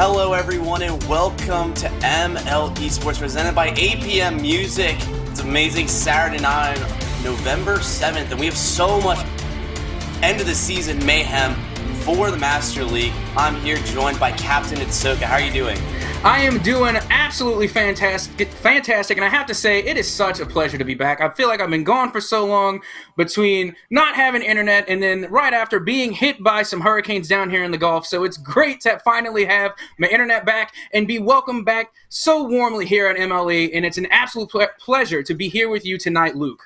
Hello everyone and welcome to MLE Esports presented by APM Music. It's amazing Saturday night, November 7th, and we have so much end of the season mayhem for the Master League. I'm here joined by Captain Itsuka. How are you doing? I am doing absolutely fantastic, and I have to say, it is such a pleasure to be back. I feel like I've been gone for so long between not having internet and then right after being hit by some hurricanes down here in the Gulf, so it's great to finally have my internet back and be welcomed back so warmly here at MLE, and it's an absolute pleasure to be here with you tonight, Luke.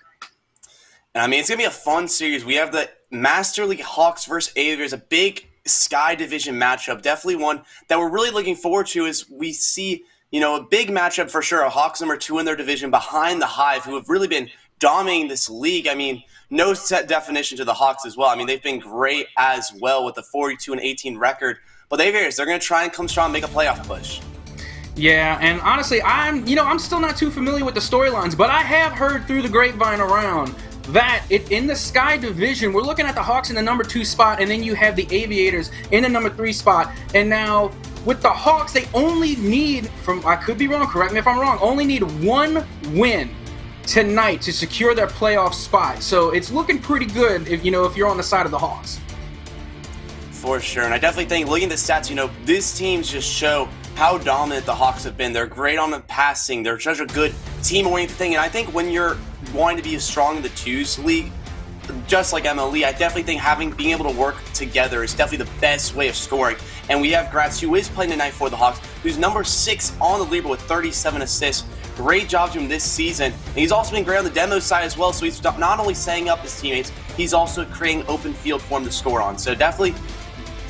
I mean, it's going to be a fun series. We have the Master League Hawks versus Aviators, a big Sky Division matchup. Definitely one that we're really looking forward to as we see, a big matchup for sure. Hawks number 2 in their division behind the Hive, who have really been dominating this league. I mean, no set definition to the Hawks as well. I mean, they've been great as well with the 42-18 record. But the Aviators, they're going to try and come strong and make a playoff push. Yeah, and honestly, I'm still not too familiar with the storylines, but I have heard through the grapevine around that in the Sky Division, we're looking at the Hawks in the number 2 spot, and then you have the Aviators in the number 3 spot. And now, with the Hawks, they only need, I could be wrong, correct me if I'm wrong, only need one win tonight to secure their playoff spot. So it's looking pretty good if you're on the side of the Hawks. For sure, and I definitely think, looking at the stats, these teams just show how dominant the Hawks have been. They're great on the passing. They're such a good team-oriented thing. And I think when you're wanting to be as strong in the 2s league, just like MLE, I definitely think being able to work together is definitely the best way of scoring. And we have Gratz, who is playing tonight for the Hawks, who's number 6 on the leaderboard with 37 assists. Great job to him this season. And he's also been great on the demo side as well, so he's not only setting up his teammates, he's also creating open field for him to score on. So definitely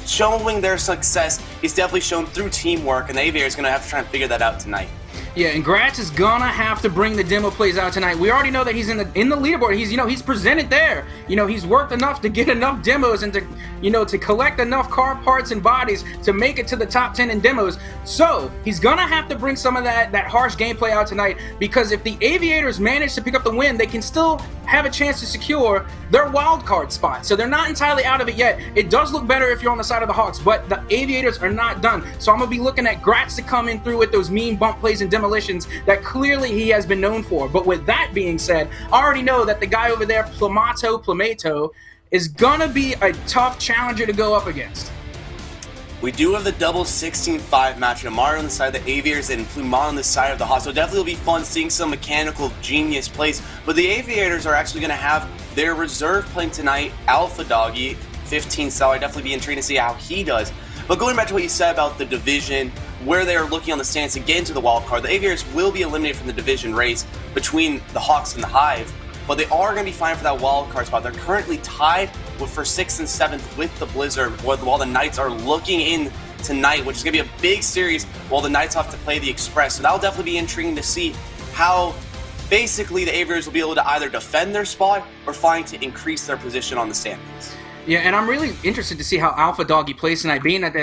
showing their success is definitely shown through teamwork, and the Aviators is going to have to try and figure that out tonight. Yeah, and Gratz is gonna have to bring the demo plays out tonight. We already know that he's in the leaderboard. He's presented there. He's worked enough to get enough demos and to collect enough car parts and bodies to make it to the top 10 in demos. So he's gonna have to bring some of that harsh gameplay out tonight, because if the Aviators manage to pick up the win, they can still have a chance to secure their wild card spot. So they're not entirely out of it yet. It does look better if you're on the side of the Hawks, but the Aviators are not done. So I'm gonna be looking at Gratz to come in through with those mean bump plays and demolitions that clearly he has been known for. But with that being said, I already know that the guy over there, Plamato, is gonna be a tough challenger to go up against. We do have the double 16-5 match. Mario on the side of the Aviators and Plumon on the side of the Hawks. So definitely will be fun seeing some mechanical genius plays. But the Aviators are actually going to have their reserve playing tonight, Alpha Doggy, 15 cell. I'd definitely be intrigued to see how he does. But going back to what you said about the division, where they're looking on the stands to get into the wild card, the Aviators will be eliminated from the division race between the Hawks and the Hive. But they are going to be fighting for that wild card spot. They're currently tied for 6th and 7th with the Blizzard, while the Knights are looking in tonight, which is going to be a big series while the Knights have to play the Express. So that'll definitely be intriguing to see how basically the Aviators will be able to either defend their spot or find to increase their position on the standings. Yeah, and I'm really interested to see how Alpha Doggy plays tonight, being that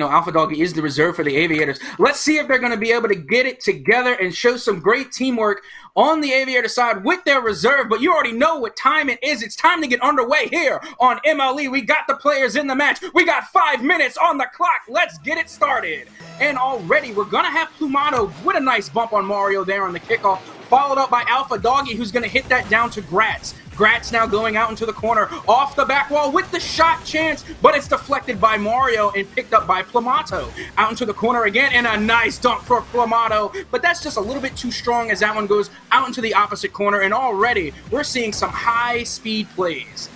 Alpha Doggy is the reserve for the Aviators. Let's see if they're going to be able to get it together and show some great teamwork on the Aviator side with their reserve. But you already know what time it is. It's time to get underway here on MLE. We got the players in the match. We got 5 minutes on the clock. Let's get it started. And already we're going to have Plumano with a nice bump on Mario there on the kickoff, followed up by Alpha Doggy, who's going to hit that down to Gratz. Gratz now going out into the corner, off the back wall with the shot chance, but it's deflected by Mario and picked up by Plamato. Out into the corner again, and a nice dunk for Plamato, but that's just a little bit too strong as that one goes out into the opposite corner, and already we're seeing some high-speed plays.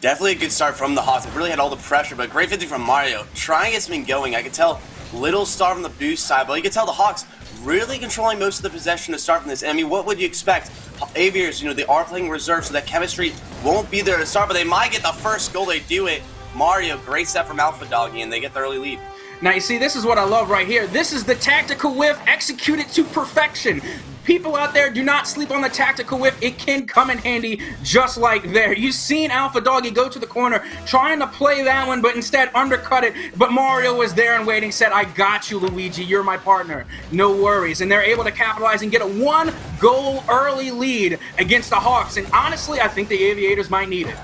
Definitely a good start from the Hawks. They really had all the pressure, but great 50 from Mario. Trying to get something going. I could tell little star from the boost side, but you can tell the Hawks really controlling most of the possession to start from this. I mean, what would you expect? Aviators, they are playing reserve, so that chemistry won't be there to start, but they might get the first goal. They do it. Mario, great set from Alpha Doggy, and they get the early lead. Now, you see, this is what I love right here. This is the tactical whiff executed to perfection. People out there, do not sleep on the tactical whiff. It can come in handy just like there. You've seen Alpha Doggy go to the corner, trying to play that one, but instead undercut it. But Mario was there and waiting, said, I got you, Luigi. You're my partner. No worries. And they're able to capitalize and get a 1-goal early lead against the Hawks. And honestly, I think the Aviators might need it.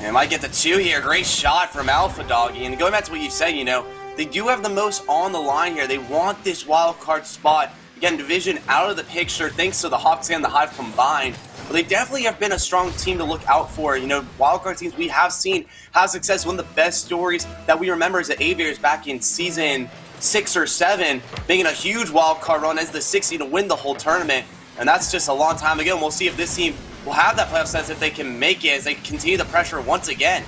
And might get the 2 here. Great shot from Alpha Doggy. And going back to what you said, they do have the most on the line here. They want this wild card spot. Again, Division out of the picture thanks to the Hawks and the Hive combined. But they definitely have been a strong team to look out for. You know, wildcard teams we have seen have success. One of the best stories that we remember is the Aviators back in season 6 or 7, making a huge wildcard run as the 60 to win the whole tournament. And that's just a long time ago. And we'll see if this team will have that playoff sense, if they can make it as they continue the pressure once again.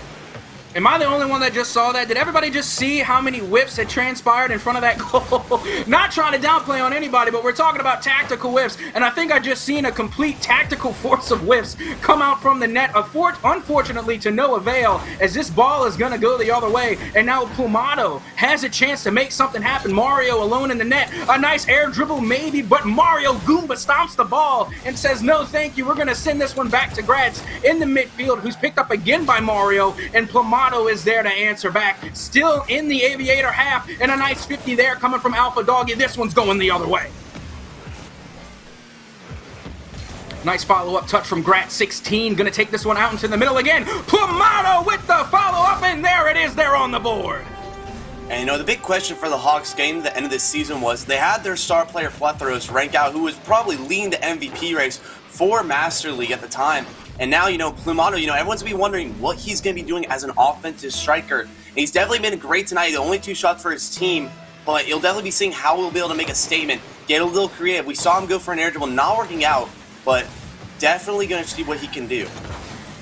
Am I the only one that just saw that? Did everybody just see how many whiffs had transpired in front of that goal? Not trying to downplay on anybody, but we're talking about tactical whiffs, and I think I just seen a complete tactical force of whiffs come out from the net, unfortunately to no avail, as this ball is going to go the other way, and now Plumado has a chance to make something happen. Mario alone in the net, a nice air dribble maybe, but Mario Goomba stomps the ball and says, no thank you, we're going to send this one back to Gratz in the midfield, who's picked up again by Mario, and Plumado is there to answer back. Still in the Aviator half, and a nice 50 there coming from Alpha Doggy. This one's going the other way. Nice follow-up touch from Grat 16. Gonna take this one out into the middle again. Plumado with the follow-up, and there it is. They're on the board. And you know, the big question for the Hawks game at the end of this season was they had their star player Plethros rank out, who was probably leading the MVP race for Master League at the time. And now, you know, Plumado, you know, everyone's going to be wondering what he's going to be doing as an offensive striker. And he's definitely been great tonight. The only 2 shots for his team, but you'll definitely be seeing how he'll be able to make a statement, get a little creative. We saw him go for an air dribble, not working out, but definitely going to see what he can do.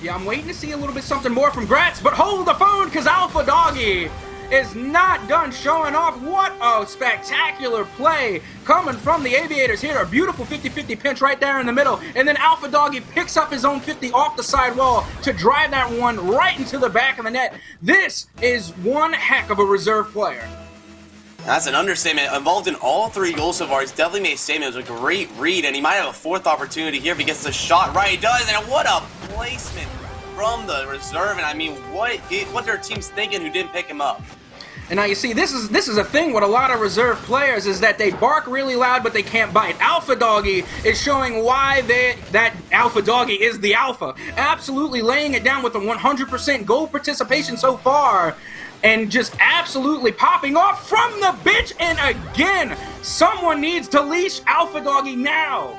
Yeah, I'm waiting to see a little bit something more from Gratz, but hold the phone, because Alpha Doggy is not done showing off. What a spectacular play coming from the Aviators here. A beautiful 50-50 pinch right there in the middle. And then Alpha Doggy picks up his own 50 off the side wall to drive that one right into the back of the net. This is one heck of a reserve player. That's an understatement. Involved in all 3 goals so far. He's definitely made a statement. It was a great read, and he might have a 4th opportunity here if he gets the shot right. He does, and what a placement from the reserve. And I mean, what their team's thinking who didn't pick him up. And now you see, this is a thing with a lot of reserve players, is that they bark really loud, but they can't bite. Alpha Doggy is showing why that Alpha Doggy is the alpha. Absolutely laying it down with a 100% goal participation so far, and just absolutely popping off from the bench. And again, someone needs to leash Alpha Doggy now.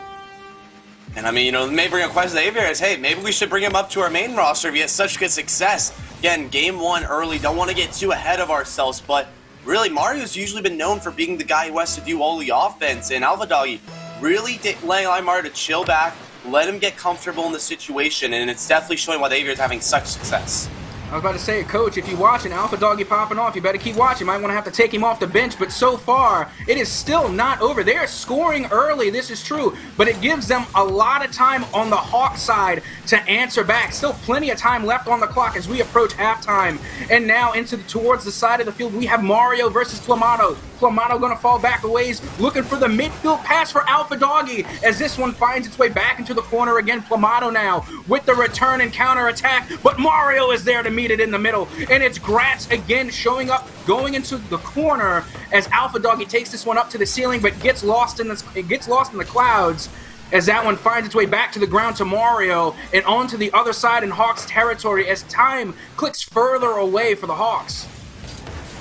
And I mean, you know, it may bring a question to the Aviators. Hey, maybe we should bring him up to our main roster if he has such good success. Again, game 1 early, don't want to get too ahead of ourselves, but really, Mario's usually been known for being the guy who has to do all the offense, and Alpha Doggy really allowing Mario to chill back, let him get comfortable in the situation, and it's definitely showing why the Aviators having such success. I was about to say, Coach, if you're watching Alpha Doggy popping off, you better keep watching. Might want to have to take him off the bench, but so far, it is still not over. They are scoring early, this is true, but it gives them a lot of time on the Hawk side to answer back. Still plenty of time left on the clock as we approach halftime. And now towards the side of the field, we have Mario versus Plumado. Plumado going to fall back a ways, looking for the midfield pass for Alpha Doggy, as this one finds its way back into the corner again. Plumado now with the return and counter attack, but Mario is there to meet it in the middle, and it's Gratz again showing up, going into the corner as Alpha Doggy takes this one up to the ceiling, but gets lost in the clouds, as that one finds its way back to the ground to Mario and onto the other side in Hawks territory as time clicks further away for the Hawks.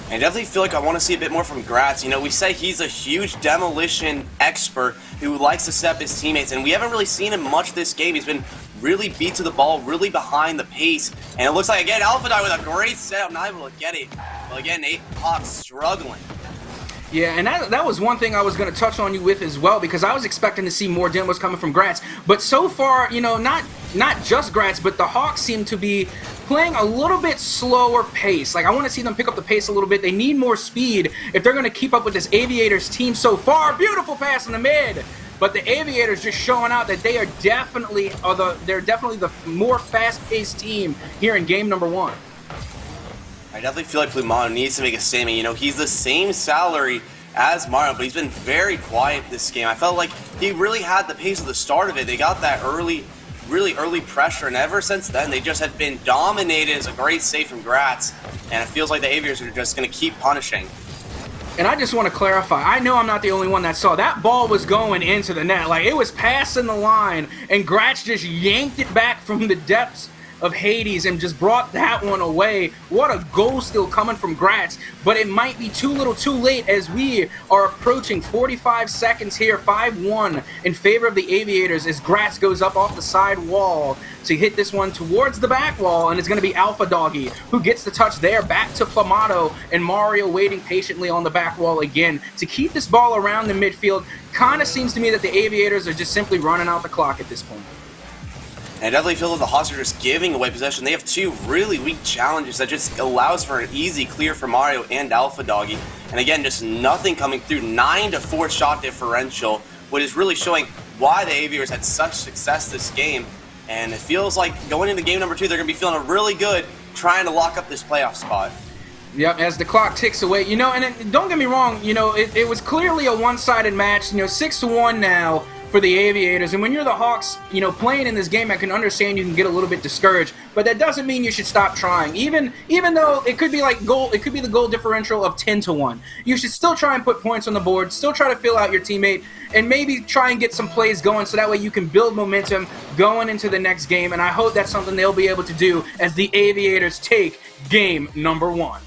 I definitely feel like I want to see a bit more from Gratz. You know, we say he's a huge demolition expert who likes to set up his teammates, and we haven't really seen him much this game. He's been really beat to the ball, really behind the pace, and it looks like, again, Alpha Dog with a great setup, not able to get it. But again, Hawks struggling. Yeah, and that was one thing I was going to touch on you with as well, because I was expecting to see more demos coming from Gratz. But so far, you know, not just Gratz, but the Hawks seem to be playing a little bit slower pace. Like, I want to see them pick up the pace a little bit. They need more speed if they're going to keep up with this Aviators team so far. Beautiful pass in the mid. But the Aviators just showing out that they are definitely the more fast-paced team here in game number 1. I definitely feel like Plumado needs to make a statement. You know, he's the same salary as Mario, but he's been very quiet this game. I felt like he really had the pace of the start of it. They got that really early pressure, and ever since then, they just have been dominated. It's a great save from Gratz, and it feels like the Aviators are just going to keep punishing. And I just want to clarify, I know I'm not the only one that saw that ball was going into the net. Like, it was passing the line, and Gratz just yanked it back from the depths of Hades and just brought that one away. What a goal still coming from Gratz, but it might be too little too late as we are approaching 45 seconds here. 5-1 in favor of the Aviators as Gratz goes up off the side wall to hit this one towards the back wall, and it's going to be Alpha Doggy who gets the touch there. Back to Plamato, and Mario waiting patiently on the back wall again to keep this ball around the midfield. Kind of seems to me that the Aviators are just simply running out the clock at this point. And I definitely feel that the Hawks are just giving away possession. They have two really weak challenges that just allows for an easy clear for Mario and Alpha Doggy. And again, just nothing coming through. 9-4 shot differential, what is really showing why the Aviators had such success this game. And it feels like going into game number 2, they're going to be feeling really good trying to lock up this playoff spot. Yep, as the clock ticks away, and don't get me wrong, it was clearly a one-sided match, 6-1 now for the Aviators, and when you're the Hawks, playing in this game, I can understand you can get a little bit discouraged, but that doesn't mean you should stop trying. Even though it could be the goal differential of 10-1. You should still try and put points on the board, still try to fill out your teammate, and maybe try and get some plays going so that way you can build momentum going into the next game, and I hope that's something they'll be able to do as the Aviators take game number 1.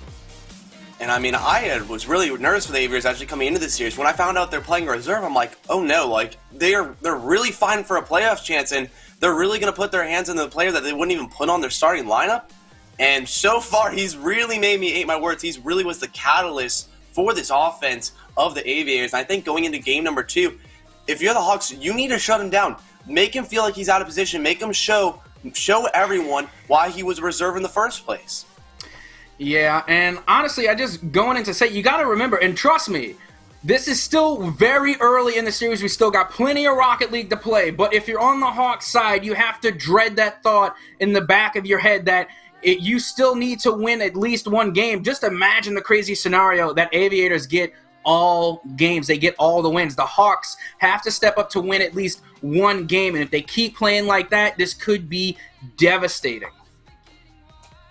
And I mean, I was really nervous for the Aviators actually coming into this series. When I found out they're playing reserve, I'm like, oh no, like they're really fighting for a playoff chance, and they're really going to put their hands on the player that they wouldn't even put on their starting lineup. And so far, he's really made me eat my words. He's really was the catalyst for this offense of the Aviators. And I think going into game number 2, if you're the Hawks, you need to shut him down. Make him feel like he's out of position. Make him show everyone why he was reserve in the first place. Yeah, and honestly, I just going in to say, you got to remember, and trust me, this is still very early in the series. We still got plenty of Rocket League to play, but if you're on the Hawks side, you have to dread that thought in the back of your head that you still need to win at least one game. Just imagine the crazy scenario that Aviators get all games. They get all the wins. The Hawks have to step up to win at least one game, and if they keep playing like that, this could be devastating.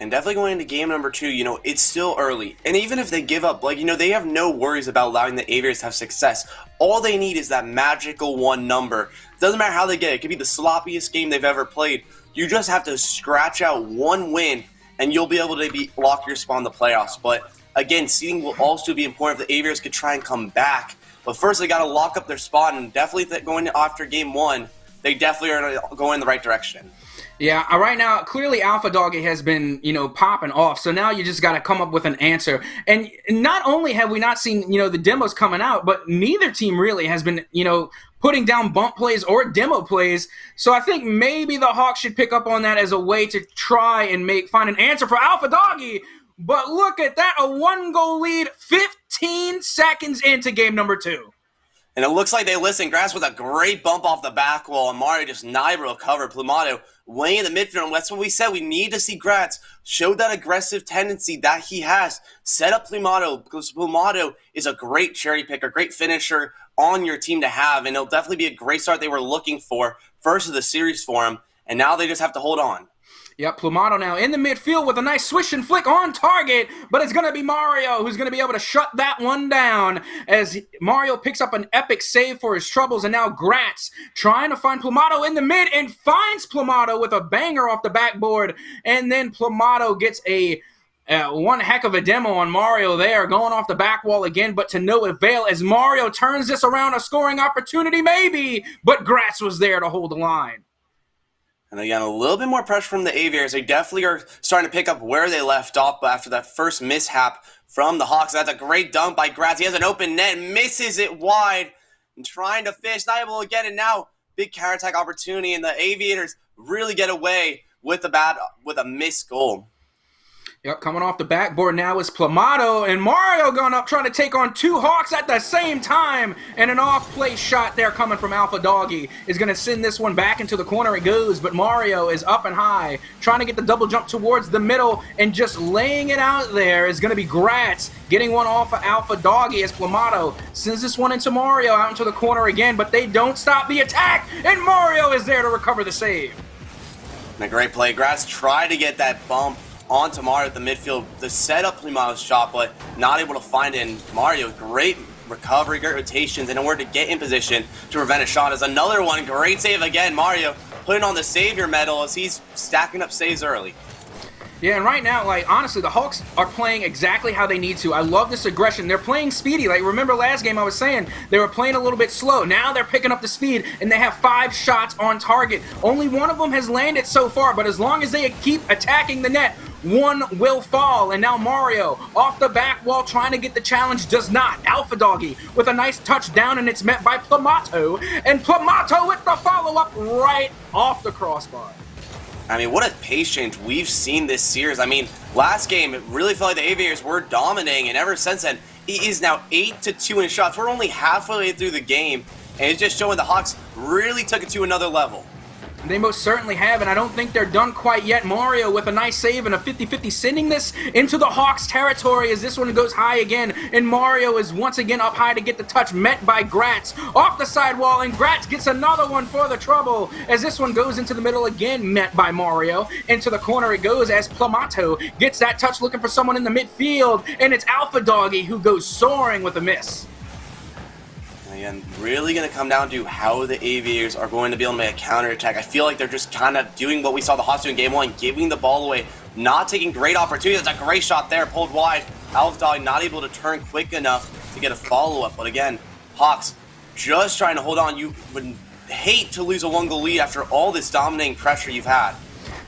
And definitely going into game number 2, it's still early. And even if they give up, they have no worries about allowing the Aviators to have success. All they need is that magical one number. Doesn't matter how they get it. It could be the sloppiest game they've ever played. You just have to scratch out one win, and you'll be able to lock your spot in the playoffs. But again, seeding will also be important if the Aviators could try and come back. But first, they got to lock up their spot, and definitely going after game 1, they definitely are going in the right direction. Yeah, right now, clearly Alpha Doggy has been, popping off. So now you just got to come up with an answer. And not only have we not seen, the demos coming out, but neither team really has been, putting down bump plays or demo plays. So I think maybe the Hawks should pick up on that as a way to try and find an answer for Alpha Doggy. But look at that, a 1-goal lead, 15 seconds into game number 2. And it looks like they listened. Grass with a great bump off the back wall, and Mario just not able to cover. Plumato way in the midfield, and that's what we said. We need to see Gratz show that aggressive tendency that he has. Set up Plumato, because Plumato is a great cherry picker, great finisher on your team to have, and it'll definitely be a great start they were looking for first of the series for him, and now they just have to hold on. Yep, Plumato now in the midfield with a nice swish and flick on target, but it's going to be Mario who's going to be able to shut that one down as Mario picks up an epic save for his troubles, and now Gratz trying to find Plumato in the mid and finds Plumato with a banger off the backboard, and then Plumato gets a one heck of a demo on Mario there, going off the back wall again, but to no avail as Mario turns this around, a scoring opportunity maybe, but Gratz was there to hold the line. And again, a little bit more pressure from the Aviators. They definitely are starting to pick up where they left off after that first mishap from the Hawks. That's a great dunk by Gratz. He has an open net, misses it wide, and trying to fish, not able to get it now. Big counterattack opportunity, and the Aviators really get away with a missed goal. Yep, coming off the backboard now is Plumato, and Mario going up trying to take on two Hawks at the same time, and an off-play shot there coming from Alpha Doggy is going to send this one back into the corner it goes, but Mario is up and high, trying to get the double jump towards the middle, and just laying it out there is going to be Gratz, getting one off of Alpha Doggy as Plumato sends this one into Mario out into the corner again, but they don't stop the attack, and Mario is there to recover the save. And a great play. Gratz tried to get that bump onto Mario at the midfield to set up Plumato's shot, but not able to find it. And Mario, great recovery, great rotations, and in order to get in position to prevent a shot is another one. Great save again. Mario putting on the savior medal as he's stacking up saves early. Yeah, and right now, like, honestly, the Hawks are playing exactly how they need to. I love this aggression. They're playing speedy. Like, remember last game I was saying they were playing a little bit slow. Now they're picking up the speed, and they have 5 shots on target. Only one of them has landed so far, but as long as they keep attacking the net, one will fall. And now Mario, off the back wall, trying to get the challenge, does not. Alpha Doggy with a nice touchdown, and it's met by Plamato. And Plamato with the follow-up right off the crossbar. I mean, what a pace change we've seen this series. I mean, last game, it really felt like the Aviators were dominating, and ever since then, he is now 8-2 in shots. We're only halfway through the game, and it's just showing the Hawks really took it to another level. They most certainly have, and I don't think they're done quite yet. Mario with a nice save and a 50-50, sending this into the Hawks' territory as this one goes high again, and Mario is once again up high to get the touch, met by Gratz off the sidewall, and Gratz gets another one for the trouble as this one goes into the middle again, met by Mario. Into the corner it goes as Plamato gets that touch, looking for someone in the midfield, and it's Alpha Doggy who goes soaring with a miss. And really going to come down to how the Aviators are going to be able to make a counterattack. I feel like they're just kind of doing what we saw the Hawks do in Game 1, giving the ball away, not taking great opportunities. That's a great shot there, pulled wide. Alpha Dog not able to turn quick enough to get a follow-up. But again, Hawks just trying to hold on. You would hate to lose a 1-goal lead after all this dominating pressure you've had.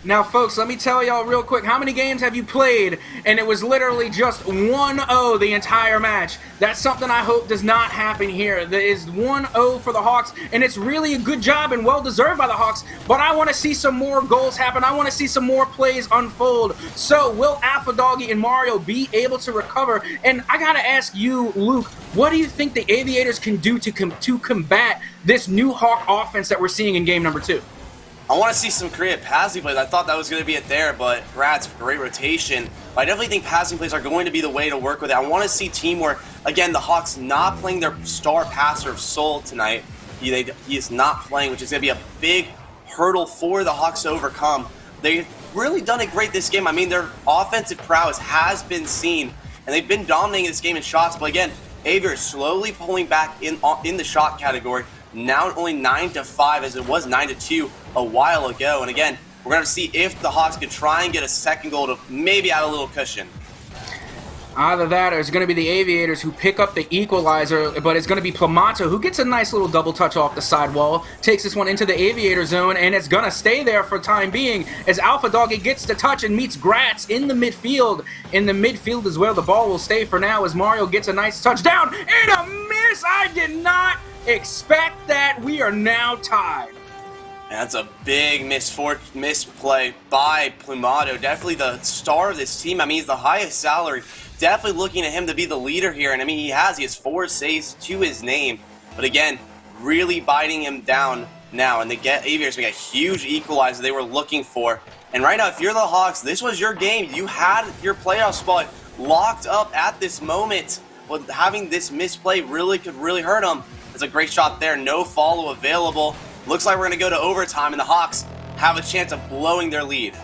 Now, folks, let me tell y'all real quick, how many games have you played and it was literally just 1-0 the entire match? That's something I hope does not happen here. There is 1-0 for the Hawks, and it's really a good job and well-deserved by the Hawks, but I want to see some more goals happen. I want to see some more plays unfold. So, will Alpha Doggy and Mario be able to recover? And I got to ask you, Luke, what do you think the Aviators can do to combat this new Hawk offense that we're seeing in game number 2? I want to see some creative passing plays. I thought that was going to be it there, but Gratz, great rotation. But I definitely think passing plays are going to be the way to work with it. I want to see teamwork. Again, the Hawks not playing their star passer of Soul tonight. He is not playing, which is going to be a big hurdle for the Hawks to overcome. They've really done it great this game. I mean, their offensive prowess has been seen, and they've been dominating this game in shots. But again, Aviators slowly pulling back in the shot category. Now only 9-5 as it was 9-2 a while ago. And again, we're going to see if the Hawks can try and get a second goal to maybe add a little cushion. Either that or it's going to be the Aviators who pick up the equalizer, but it's going to be Plamato who gets a nice little double touch off the sidewall, takes this one into the Aviator zone, and it's going to stay there for time being as Alpha Doggy gets the touch and meets Gratz in the midfield. In the midfield is where the ball will stay for now as Mario gets a nice touchdown and a miss. I did not expect that. We are now tied. That's a big misplay by Plamato. Definitely the star of this team. I mean, he's the highest salary. Definitely looking at him to be the leader here. And I mean, he has 4 saves to his name. But again, really biting him down now. And they get Aviators make a huge equalizer they were looking for. And right now, if you're the Hawks, this was your game. You had your playoff spot locked up at this moment. But having this misplay could really hurt them. It's a great shot there. No follow available. Looks like we're going to go to overtime, and the Hawks have a chance of blowing their lead.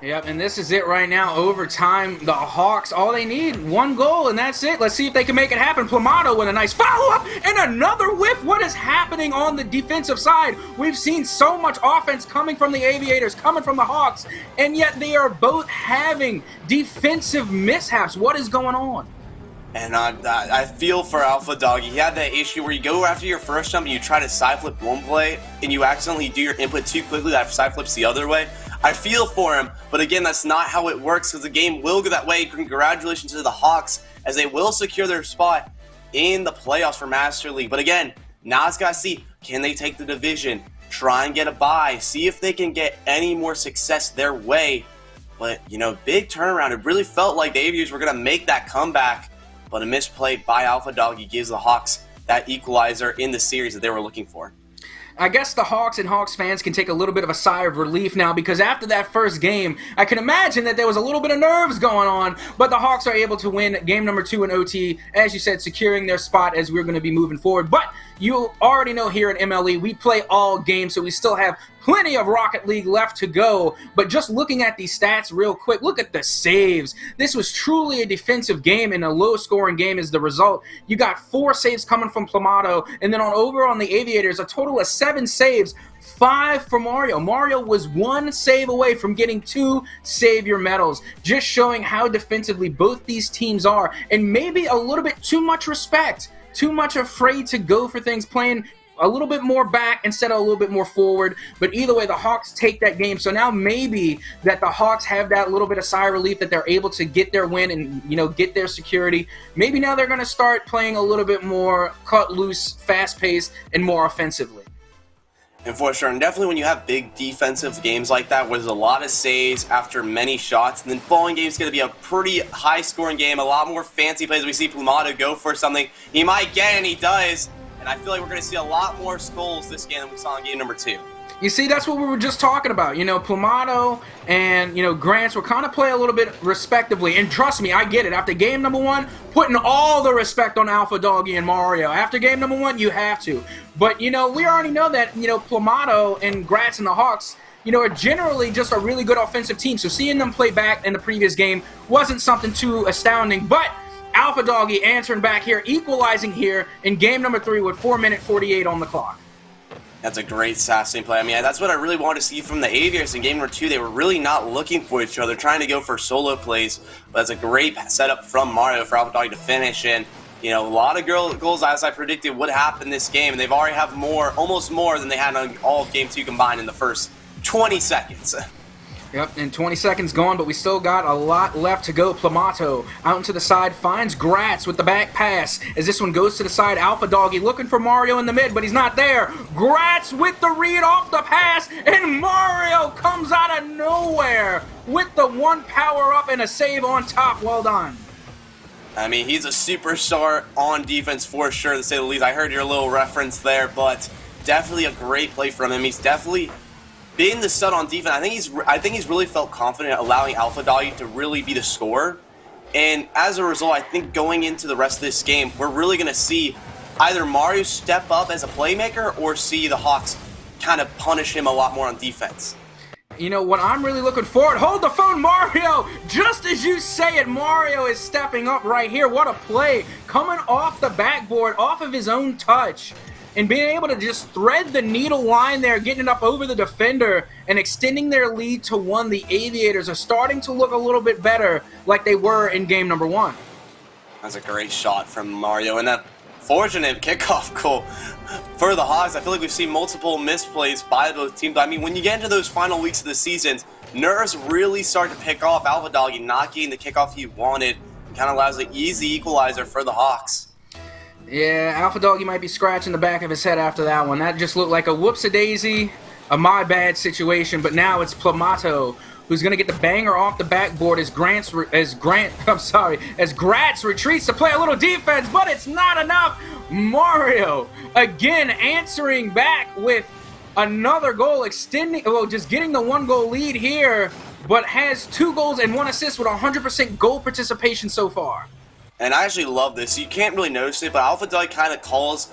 Yep, and this is it right now. Overtime, the Hawks, all they need, 1 goal, and that's it. Let's see if they can make it happen. Plamato with a nice follow-up and another whiff. What is happening on the defensive side? We've seen so much offense coming from the Aviators, coming from the Hawks, and yet they are both having defensive mishaps. What is going on? And I feel for Alpha Doggy. He had that issue where you go after your first jump and you try to side flip one play and you accidentally do your input too quickly that side flips the other way. I feel for him, but again, that's not how it works because the game will go that way. Congratulations to the Hawks as they will secure their spot in the playoffs for Master League. But again, now it's got to see, can they take the division, try and get a bye, see if they can get any more success their way. But, you know, big turnaround. It really felt like the Aviators were going to make that comeback. But a misplay by Alpha Doggy gives the Hawks that equalizer in the series that they were looking for. I guess the Hawks and Hawks fans can take a little bit of a sigh of relief now because after that first game, I can imagine that there was a little bit of nerves going on, but the Hawks are able to win game number 2 in OT, as you said, securing their spot as we're going to be moving forward. But you already know here at MLE, we play all games, so we still have plenty of Rocket League left to go. But just looking at these stats real quick, look at the saves. This was truly a defensive game and a low-scoring game as the result. You got 4 saves coming from Plamato, and then over on the Aviators, a total of 7 saves 5 for Mario. Mario was 1 save away from getting 2 Savior medals, just showing how defensively both these teams are, and maybe a little bit too much respect, too much afraid to go for things, playing a little bit more back instead of a little bit more forward. But either way, the Hawks take that game. So now maybe that the Hawks have that little bit of sigh of relief that they're able to get their win and, you know, get their security. Maybe now they're going to start playing a little bit more cut loose, fast-paced, and more offensively. And for sure, and definitely when you have big defensive games like that, where there's a lot of saves after many shots, and then following game is going to be a pretty high-scoring game, a lot more fancy plays. We see Plumato go for something. He might get it, and he does. And I feel like we're going to see a lot more skulls this game than we saw in game number 2. You see, that's what we were just talking about. You know, Plumato and, you know, Grants were kind of play a little bit respectively. And trust me, I get it. After game number 1, putting all the respect on Alpha Doggy and Mario. After game number 1, you have to. But, you know, we already know that, you know, Plumato and Grants and the Hawks, you know, are generally just a really good offensive team. So seeing them play back in the previous game wasn't something too astounding. But Alpha Doggy answering back here, equalizing here in game number 3 with 4:48 on the clock. That's a great assassin play. I mean, that's what I really wanted to see from the Aviators in game number 2. They were really not looking for each other, trying to go for solo plays. But that's a great setup from Mario for Alpha Doggy to finish. And, you know, a lot of goals, as I predicted, would happen this game. And they've already have more, almost more than they had on all of game 2 combined in the first 20 seconds. Yep, and 20 seconds gone, but we still got a lot left to go. Plumato out into the side, finds Gratz with the back pass. As this one goes to the side, Alpha Doggy looking for Mario in the mid, but he's not there. Gratz with the read off the pass, and Mario comes out of nowhere with the 1 power-up and a save on top. Well done. I mean, he's a superstar on defense for sure, to say the least. I heard your little reference there, but definitely a great play from him. He's definitely being the stud on defense. I think he's really felt confident allowing Alpha Doggy to really be the scorer. And as a result, I think going into the rest of this game, we're really going to see either Mario step up as a playmaker or see the Hawks kind of punish him a lot more on defense. You know what I'm really looking forward? Hold the phone, Mario! Just as you say it, Mario is stepping up right here. What a play. Coming off the backboard, off of his own touch, and being able to just thread the needle line there, getting it up over the defender and extending their lead to 1. The Aviators are starting to look a little bit better like they were in game number 1. That's a great shot from Mario, and that fortunate kickoff goal for the Hawks. I feel like we've seen multiple misplays by both teams. I mean, when you get into those final weeks of the season, nerves really start to pick off. Alpha Doggy not getting the kickoff he wanted kind of allows an easy equalizer for the Hawks. Yeah, Alpha Doggy might be scratching the back of his head after that one. That just looked like a whoops-a-daisy, a my bad situation, but now it's Plumato who's going to get the banger off the backboard as Gratz retreats to play a little defense, but it's not enough. Mario again answering back with another goal, just getting the 1-goal lead here, but has 2 goals and 1 assist with 100% goal participation so far. And I actually love this. You can't really notice it, but Alpha Doggy kind of calls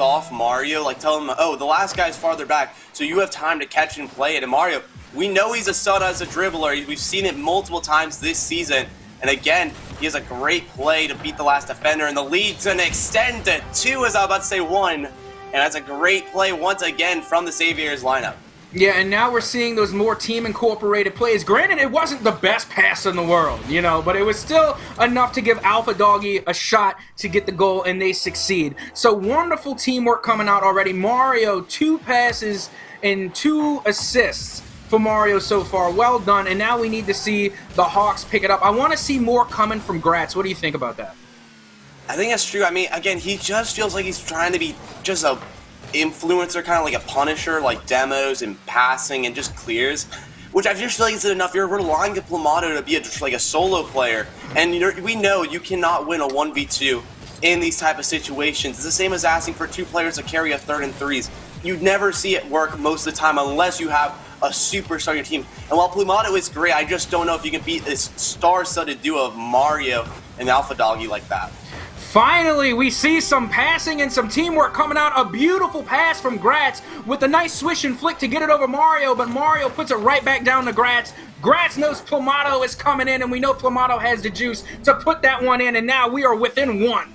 off Mario, like tell him, oh, the last guy's farther back, so you have time to catch and play it. And Mario, we know he's a stud as a dribbler. We've seen it multiple times this season. And again, he has a great play to beat the last defender, and the lead's going to extend to 2, as I was about to say 1. And that's a great play once again from the Aviators lineup. Yeah, and now we're seeing those more team-incorporated plays. Granted, it wasn't the best pass in the world, you know, but it was still enough to give Alpha Doggy a shot to get the goal, and they succeed. So wonderful teamwork coming out already. Mario, 2 passes and 2 assists for Mario so far. Well done, and now we need to see the Hawks pick it up. I want to see more coming from Gratz. What do you think about that? I think that's true. I mean, again, he just feels like he's trying to be just a influencer, kind of like a punisher, like demos and passing and just clears, which I just feel like isn't enough. You're relying on Plumato to be like a solo player, and we know you cannot win a 1v2 in these type of situations. It's the same as asking for 2 players to carry a 3rd and 3s. You'd never see it work most of the time unless you have a superstar on your team. And while Plumato is great, I just don't know if you can beat this star-studded duo of Mario and Alpha Doggy like that. Finally, we see some passing and some teamwork coming out. A beautiful pass from Gratz with a nice swish and flick to get it over Mario, but Mario puts it right back down to Gratz. Gratz knows Plumato is coming in, and we know Plumato has the juice to put that one in, and now we are within 1.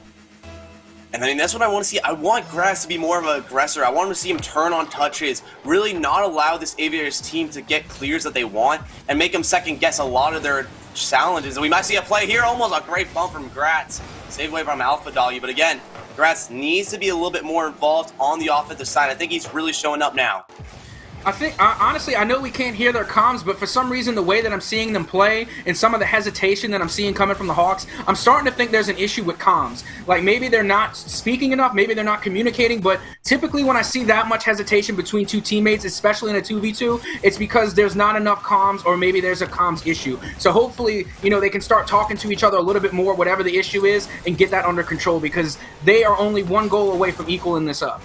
And I mean, that's what I want to see. I want Grass to be more of an aggressor. I want to see him turn on touches, really not allow this Aviators team to get clears that they want, and make them second guess a lot of their challenges. And we might see a play here, almost a great bump from Gratz. Saved away from Alpha Doggy, but again, Gratz needs to be a little bit more involved on the offensive side. I think he's really showing up now. I think, honestly, I know we can't hear their comms, but for some reason, the way that I'm seeing them play and some of the hesitation that I'm seeing coming from the Hawks, I'm starting to think there's an issue with comms. Like, maybe they're not speaking enough, maybe they're not communicating, but typically when I see that much hesitation between two teammates, especially in a 2v2, it's because there's not enough comms, or maybe there's a comms issue. So hopefully, you know, they can start talking to each other a little bit more, whatever the issue is, and get that under control, because they are only one goal away from equaling this up.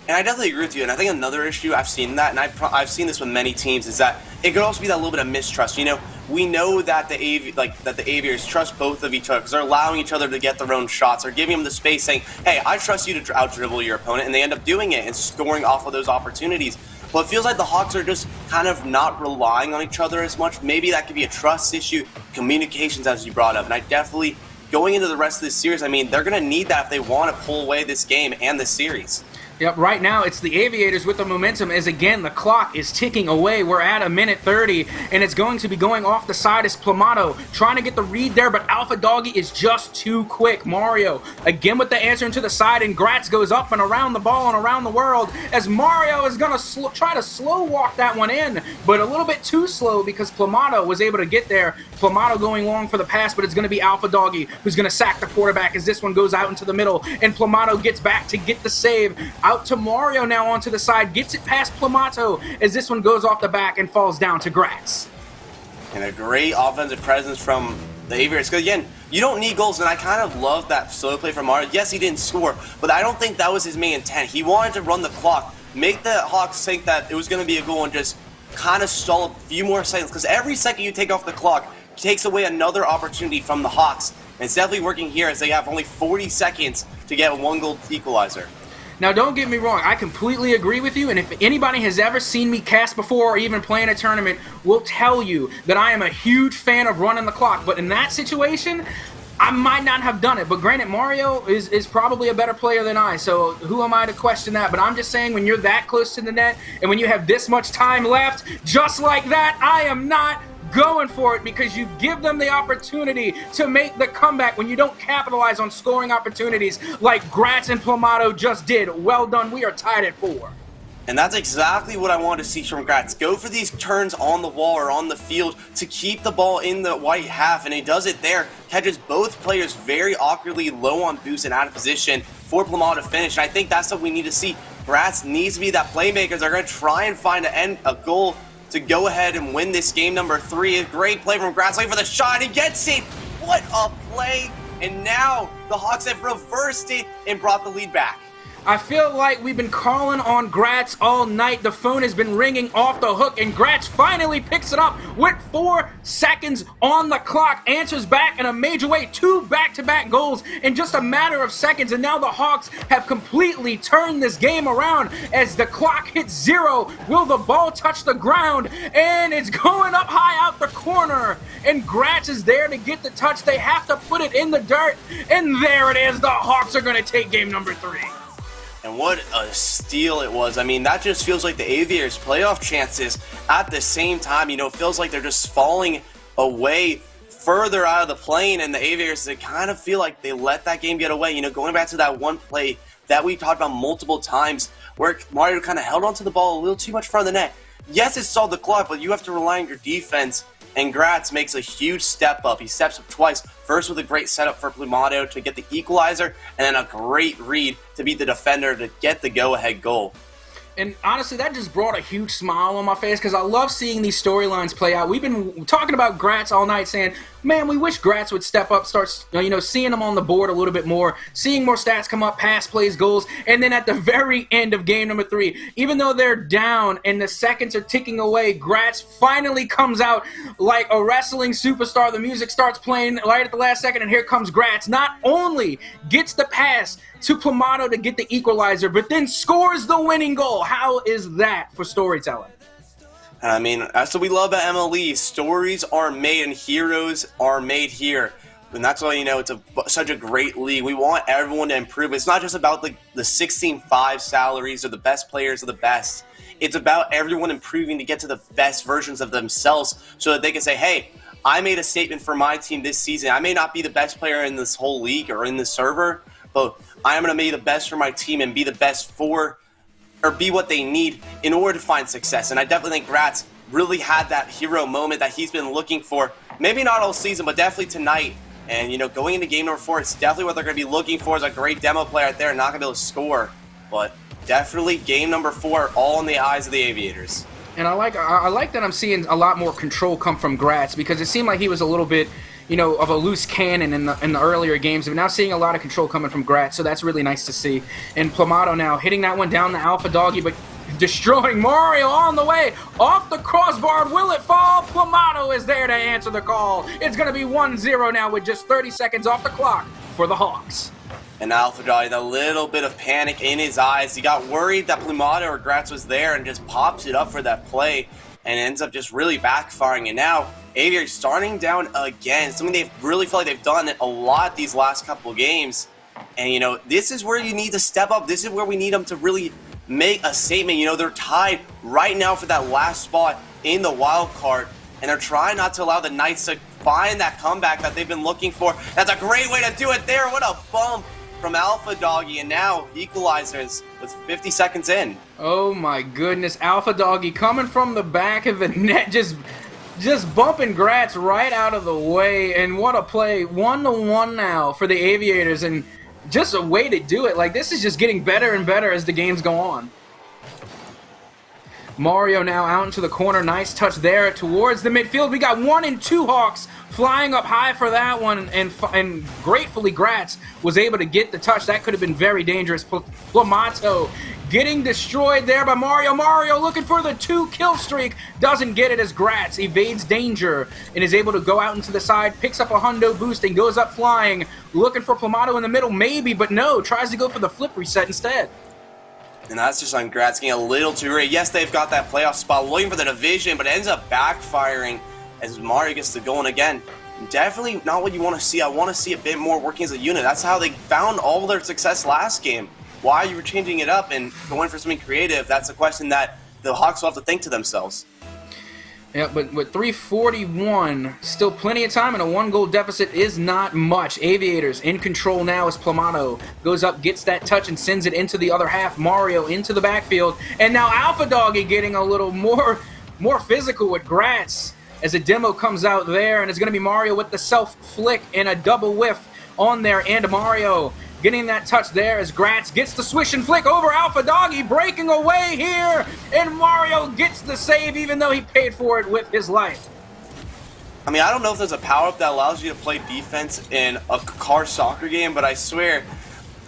And I definitely agree with you, and I think another issue, I've seen that, and I've seen this with many teams, is that it could also be that little bit of mistrust. You know, we know that the Aviators trust both of each other because they're allowing each other to get their own shots. They're giving them the space, saying, hey, I trust you to out-dribble your opponent, and they end up doing it and scoring off of those opportunities. Well, it feels like the Hawks are just kind of not relying on each other as much. Maybe that could be a trust issue, communications, as you brought up, and I definitely, going into the rest of this series, I mean, they're going to need that if they want to pull away this game and this series. Yep, right now it's the Aviators with the momentum as, again, the clock is ticking away. We're at 1:30, and it's going to be going off the side as Plamato trying to get the read there, but Alpha Doggy is just too quick. Mario, again with the answer into the side, and Gratz goes up and around the ball and around the world as Mario is going to try to slow walk that one in, but a little bit too slow because Plamato was able to get there. Plamato going long for the pass, but it's going to be Alpha Doggy who's going to sack the quarterback as this one goes out into the middle, and Plamato gets back to get the save. Out to Mario now onto the side, gets it past Plamato as this one goes off the back and falls down to Gratz. And a great offensive presence from the Aviators. Because again, you don't need goals, and I kind of love that slow play from Mario. Yes, he didn't score, but I don't think that was his main intent. He wanted to run the clock, make the Hawks think that it was going to be a goal, and just kind of stall a few more seconds. Because every second you take off the clock takes away another opportunity from the Hawks. And it's definitely working here as they have only 40 seconds to get a one-goal equalizer. Now, don't get me wrong, I completely agree with you, and if anybody has ever seen me cast before or even play in a tournament will tell you that I am a huge fan of running the clock, but in that situation, I might not have done it. But granted, Mario is probably a better player than I, so who am I to question that? But I'm just saying, when you're that close to the net and when you have this much time left, just like that, I am not going for it, because you give them the opportunity to make the comeback when you don't capitalize on scoring opportunities like Gratz and Plamato just did. Well done. We are tied at 4. And that's exactly what I want to see from Gratz. Go for these turns on the wall or on the field to keep the ball in the white half, and he does it there. Catches both players very awkwardly low on boost and out of position for Plamato to finish. And I think that's what we need to see. Gratz needs to be that playmaker. They're going to try and find a goal to go ahead and win this game number 3. A great play from Gratz, looking for the shot. He gets it. What a play. And now the Hawks have reversed it and brought the lead back. I feel like we've been calling on Gratz all night. The phone has been ringing off the hook, and Gratz finally picks it up with 4 seconds on the clock. Answers back in a major way. 2 back-to-back goals in just a matter of seconds, and now the Hawks have completely turned this game around as the clock hits 0. Will the ball touch the ground? And it's going up high out the corner, and Gratz is there to get the touch. They have to put it in the dirt, and there it is. The Hawks are going to take game number 3. And what a steal it was. I mean, that just feels like the Aviators' playoff chances at the same time. You know, it feels like they're just falling away further out of the plane, and the Aviators, they kind of feel like they let that game get away. You know, going back to that one play that we talked about multiple times where Mario kind of held onto the ball a little too much in front of the net. Yes, it stalled the clock, but you have to rely on your defense, and Gratz makes a huge step up. He steps up twice, first with a great setup for Plamato to get the equalizer, and then a great read to beat the defender to get the go-ahead goal. And honestly, that just brought a huge smile on my face because I love seeing these storylines play out. We've been talking about Gratz all night saying, man, we wish Gratz would step up, start seeing him on the board a little bit more, seeing more stats come up, pass plays, goals, and then at the very end of game number 3, even though they're down and the seconds are ticking away, Gratz finally comes out like a wrestling superstar. The music starts playing right at the last second, and here comes Gratz. Not only gets the pass to Plamato to get the equalizer, but then scores the winning goal. How is that for storytelling? I mean, that's what we love about MLE. Stories are made and heroes are made here. And that's why, it's such a great league. We want everyone to improve. It's not just about the 16-5 salaries or the best players or the best. It's about everyone improving to get to the best versions of themselves so that they can say, hey, I made a statement for my team this season. I may not be the best player in this whole league or in this server, but I am going to be the best for my team and be the best for, or be what they need in order to find success. And I definitely think Gratz really had that hero moment that he's been looking for. Maybe not all season, but definitely tonight. And, going into game number 4, it's definitely what they're going to be looking for is a great demo player out there, not going to be able to score. But definitely game number 4, all in the eyes of the Aviators. And I like that I'm seeing a lot more control come from Gratz, because it seemed like he was a little bit, of a loose cannon in the earlier games. We're now seeing a lot of control coming from Gratz, so that's really nice to see. And Plamato now hitting that one down the Alpha Doggy, but destroying Mario on the way off the crossbar. Will it fall? Plamato is there to answer the call. It's going to be 1-0 now with just 30 seconds off the clock for the Hawks. And Alpha Doggy, a little bit of panic in his eyes. He got worried that Plamato or Gratz was there and just pops it up for that play and ends up just really backfiring. And now Aviators starting down again, something they've really felt like they've done a lot these last couple of games. And, this is where you need to step up. This is where we need them to really make a statement. They're tied right now for that last spot in the wild card, and they're trying not to allow the Knights to find that comeback that they've been looking for. That's a great way to do it there. What a bump from Alpha Doggy, and now equalizers with 50 seconds in. Oh my goodness, Alpha Doggy coming from the back of the net, just bumping Gratz right out of the way, and what a play. 1-1 now for the Aviators, and just a way to do it. Like, this is just getting better and better as the games go on. Mario now out into the corner. Nice touch there towards the midfield. We got 1 and 2 Hawks flying up high for that one, and gratefully Gratz was able to get the touch. That could have been very dangerous. Plamato getting destroyed there by Mario. Mario looking for the 2-kill streak. Doesn't get it as Gratz evades danger and is able to go out into the side, picks up a hundo boost and goes up flying. Looking for Plamato in the middle, maybe, but no. Tries to go for the flip reset instead. And that's just on Gratz getting a little too early. Yes, they've got that playoff spot looking for the division, but it ends up backfiring as Mario gets to going again. Definitely not what you want to see. I want to see a bit more working as a unit. That's how they found all their success last game. Why you were changing it up and going for something creative, that's a question that the Hawks will have to think to themselves. Yeah, but with 3:41, still plenty of time, and a 1-goal deficit is not much. Aviators in control now as Plamato goes up, gets that touch, and sends it into the other half. Mario into the backfield, and now Alpha Doggy getting a little more physical with Gratz as a demo comes out there, and it's going to be Mario with the self-flick and a double whiff on there, and Mario getting that touch there as Gratz gets the swish and flick over Alpha Doggy, breaking away here, and Mario gets the save even though he paid for it with his life. I mean, I don't know if there's a power-up that allows you to play defense in a car soccer game, but I swear,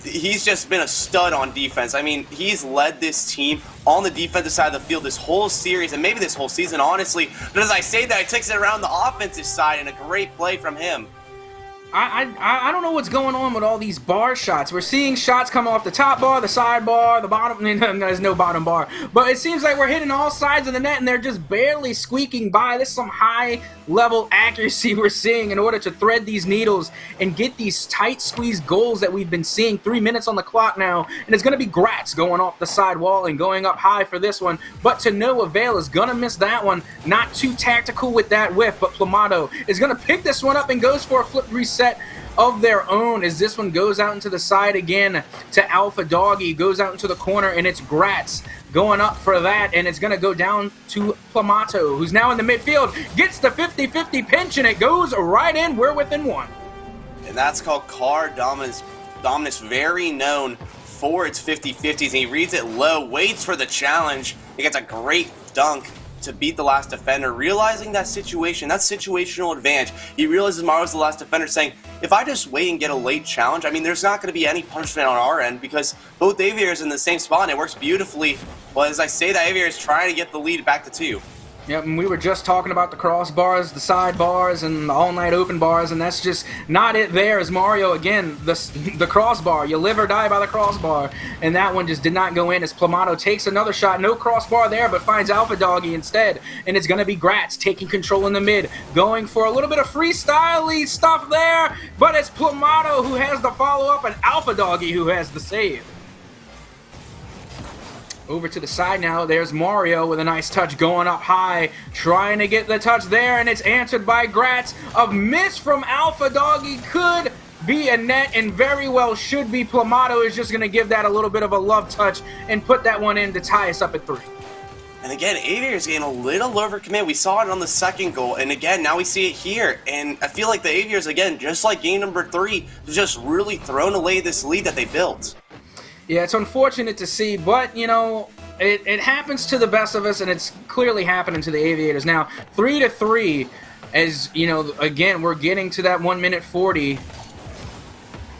he's just been a stud on defense. I mean, he's led this team on the defensive side of the field this whole series, and maybe this whole season, honestly. But as I say that, he takes it around the offensive side, and a great play from him. I don't know what's going on with all these bar shots. We're seeing shots come off the top bar, the side bar, the bottom. There's no bottom bar. But it seems like we're hitting all sides of the net, and they're just barely squeaking by. This is some high-level accuracy we're seeing in order to thread these needles and get these tight squeeze goals that we've been seeing. 3 minutes on the clock now, and it's going to be Gratz going off the side wall and going up high for this one. But to no avail, is going to miss that one. Not too tactical with that whiff, but Plamato is going to pick this one up and goes for a flip reset of their own as this one goes out into the side again to Alpha Doggy, goes out into the corner, and it's Gratz going up for that, and it's going to go down to Plamato, who's now in the midfield, gets the 50-50 pinch, and it goes right in. We're within 1. And that's called car dominance. Dominance, very known for its 50-50s, and he reads it low, waits for the challenge. He gets a great dunk to beat the last defender, realizing that situation, that situational advantage. He realizes Mario's the last defender, saying, if I just wait and get a late challenge, I mean, there's not going to be any punishment on our end because both Aviators in the same spot, and it works beautifully. Well, as I say that, Aviators trying to get the lead back to 2. Yep, and we were just talking about the crossbars, the side bars, and the all-night open bars, and that's just not it there. As Mario, again, the crossbar, you live or die by the crossbar, and that one just did not go in as Plamato takes another shot. No crossbar there, but finds Alpha Doggy instead, and it's going to be Gratz taking control in the mid, going for a little bit of freestyle-y stuff there, but it's Plamato who has the follow-up and Alpha Doggy who has the save. Over to the side now, there's Mario with a nice touch going up high, trying to get the touch there, and it's answered by Gratz. A miss from Alpha Doggy could be a net, and very well should be. Plamato is just going to give that a little bit of a love touch and put that one in to tie us up at 3. And again, Aviators getting a little overcommit. We saw it on the second goal, and again, now we see it here. And I feel like the Aviators, again, just like game number 3, have just really thrown away this lead that they built. Yeah, it's unfortunate to see, but, you know, it happens to the best of us, and it's clearly happening to the Aviators. Now, 3-3, as, you know, again, we're getting to that 1 minute 40,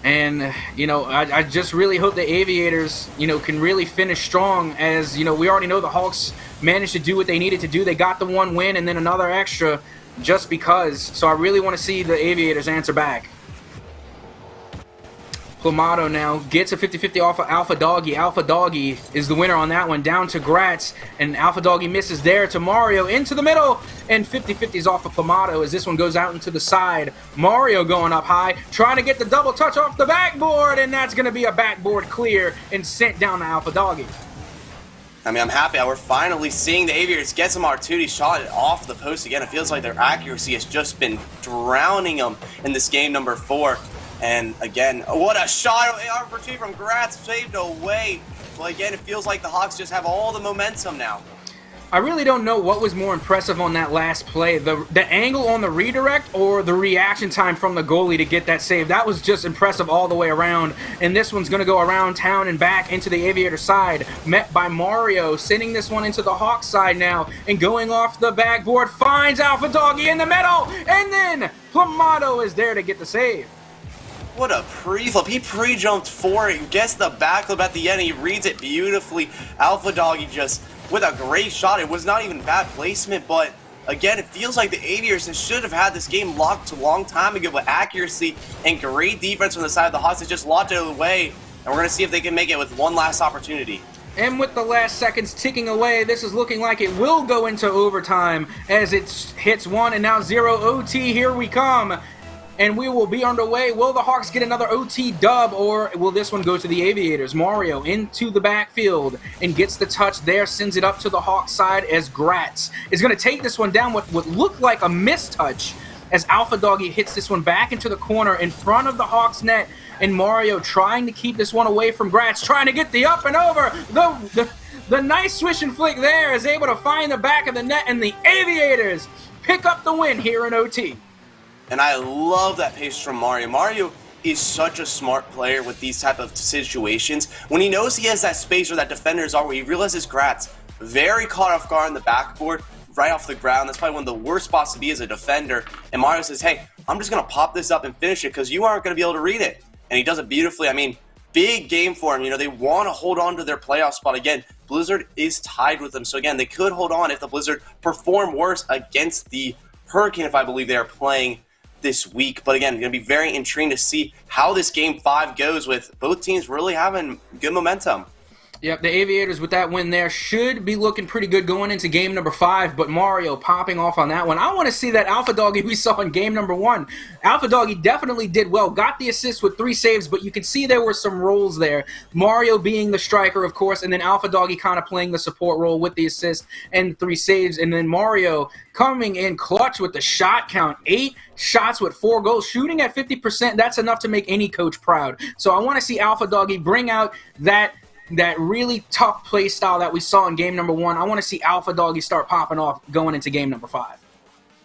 and, you know, I just really hope the Aviators, you know, can really finish strong, as, you know, we already know the Hawks managed to do what they needed to do. They got the 1 win and then another extra just because, so I really want to see the Aviators answer back. Plamato now gets a 50-50 off of Alpha Doggy. Alpha Doggy is the winner on that one. Down to Gratz, and Alpha Doggy misses there to Mario into the middle, and 50-50s off of Plamato as this one goes out into the side. Mario going up high, trying to get the double touch off the backboard, and that's going to be a backboard clear and sent down to Alpha Doggy. I mean, I'm happy that we're finally seeing the Aviators get some opportunity shot it off the post again. It feels like their accuracy has just been drowning them in this game number 4. And again, what a shot opportunity from Gratz, saved away. Well, again, it feels like the Hawks just have all the momentum now. I really don't know what was more impressive on that last play, the angle on the redirect or the reaction time from the goalie to get that save. That was just impressive all the way around, and this one's going to go around town and back into the Aviator side, met by Mario, sending this one into the Hawks side now, and going off the backboard, finds Alpha Doggy in the middle, and then Plamato is there to get the save. What a pre-flip. He pre-jumped for it, gets the backflip at the end, he reads it beautifully. Alpha Doggy just with a great shot. It was not even bad placement, but again, it feels like the Aviators should have had this game locked a long time ago, but accuracy and great defense from the side of the Hawks has just locked it away, and we're going to see if they can make it with one last opportunity. And with the last seconds ticking away, this is looking like it will go into overtime as it hits 1 and now 0 OT. Here we come. And we will be underway. Will the Hawks get another OT dub, or will this one go to the Aviators? Mario into the backfield and gets the touch there, sends it up to the Hawks side as Gratz is going to take this one down with what looked like a mistouch as Alpha Doggy hits this one back into the corner in front of the Hawks net, and Mario trying to keep this one away from Gratz, trying to get the up and over. The nice swish and flick there is able to find the back of the net, and the Aviators pick up the win here in OT. And I love that pace from Mario. Mario is such a smart player with these type of situations. When he knows he has that space where that defenders are, where he realizes Gratz very caught off guard on the backboard, right off the ground. That's probably one of the worst spots to be as a defender. And Mario says, hey, I'm just going to pop this up and finish it because you aren't going to be able to read it. And he does it beautifully. I mean, big game for him. You know, they want to hold on to their playoff spot. Again, Blizzard is tied with them. So again, they could hold on if the Blizzard perform worse against the Hurricane, if I believe they are playing this week. But again, going to be very intriguing to see how this game 5 goes, with both teams really having good momentum. Yep, the Aviators with that win there should be looking pretty good going into game number 5, but Mario popping off on that one. I want to see that Alpha Doggy we saw in game number 1. Alpha Doggy definitely did well, got the assist with 3 saves, but you can see there were some roles there. Mario being the striker, of course, and then Alpha Doggy kind of playing the support role with the assist and 3 saves, and then Mario coming in clutch with the shot count. 8 shots with 4 goals, shooting at 50%. That's enough to make any coach proud. So I want to see Alpha Doggy bring out that really tough play style that we saw in game number 1. I want to see Alpha Doggy start popping off going into game number 5. It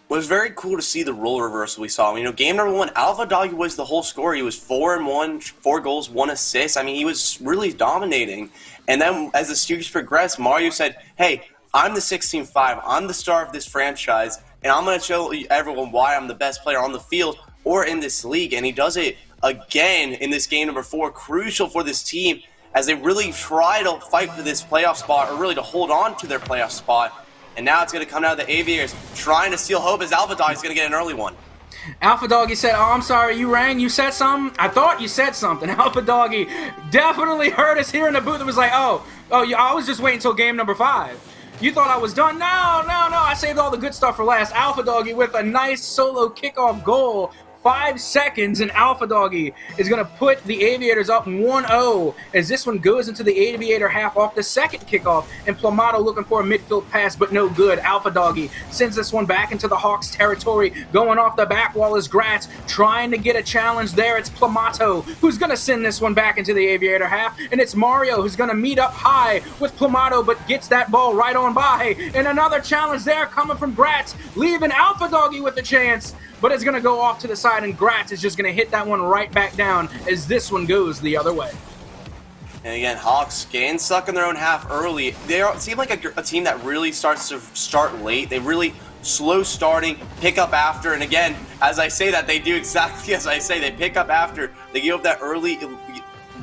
was very cool to see the role reversal we saw. You know, game number 1, Alpha Doggy was the whole score. He was 4-1, 4 goals, 1 assist. I mean, he was really dominating. And then as the series progressed, Mario said, hey, I'm the 16-5. I'm the star of this franchise, and I'm going to show everyone why I'm the best player on the field or in this league. And he does it again in this game number 4, crucial for this team, as they really try to fight for this playoff spot, or really to hold on to their playoff spot. And now it's going to come down to the Aviators trying to steal hope as Alpha Dog is going to get an early one. Alpha Doggy said, "Oh, I'm sorry, you rang, you said something? I thought you said something." Alpha Doggy definitely heard us here in the booth and was like, oh, I was just waiting until game number 5. You thought I was done? No, I saved all the good stuff for last. Alpha Doggy with a nice solo kickoff goal. 5 seconds, and Alpha Doggy is going to put the Aviators up 1-0 as this one goes into the Aviator half off the second kickoff, and Plamato looking for a midfield pass, but no good. Alpha Doggy sends this one back into the Hawks territory. Going off the back wall is Gratz trying to get a challenge there. It's Plamato who's going to send this one back into the Aviator half, and it's Mario who's going to meet up high with Plamato, but gets that ball right on by. And another challenge there coming from Gratz, leaving Alpha Doggy with a chance. But it's going to go off to the side, and Gratz is just going to hit that one right back down as this one goes the other way. And again, Hawks getting stuck in their own half early. They seem like a team that really starts to start late. They really slow starting, pick up after, and again, as I say that, they do exactly as I say. They pick up after. They give up that early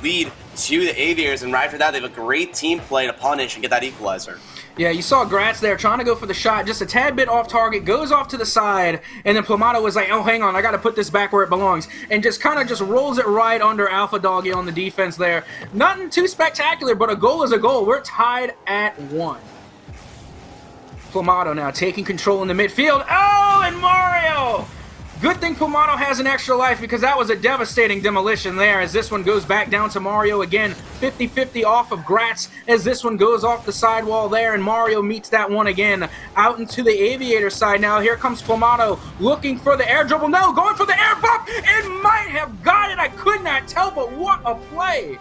lead to the Aviators, and right after that, they have a great team play to punish and get that equalizer. Yeah, you saw Gratz there trying to go for the shot, just a tad bit off target, goes off to the side, and then Plamato was like, oh, hang on, I got to put this back where it belongs, and just kind of just rolls it right under Alpha Doggy on the defense there. Nothing too spectacular, but a goal is a goal. We're tied at 1. Plamato now taking control in the midfield. Oh, and Mario! Good thing Plamato has an extra life because that was a devastating demolition there as this one goes back down to Mario again. 50-50 off of Gratz as this one goes off the sidewall there, and Mario meets that one again out into the Aviator side. Now here comes Plamato looking for the air dribble. No, going for the air bump and might have got it. I could not tell, but what a play.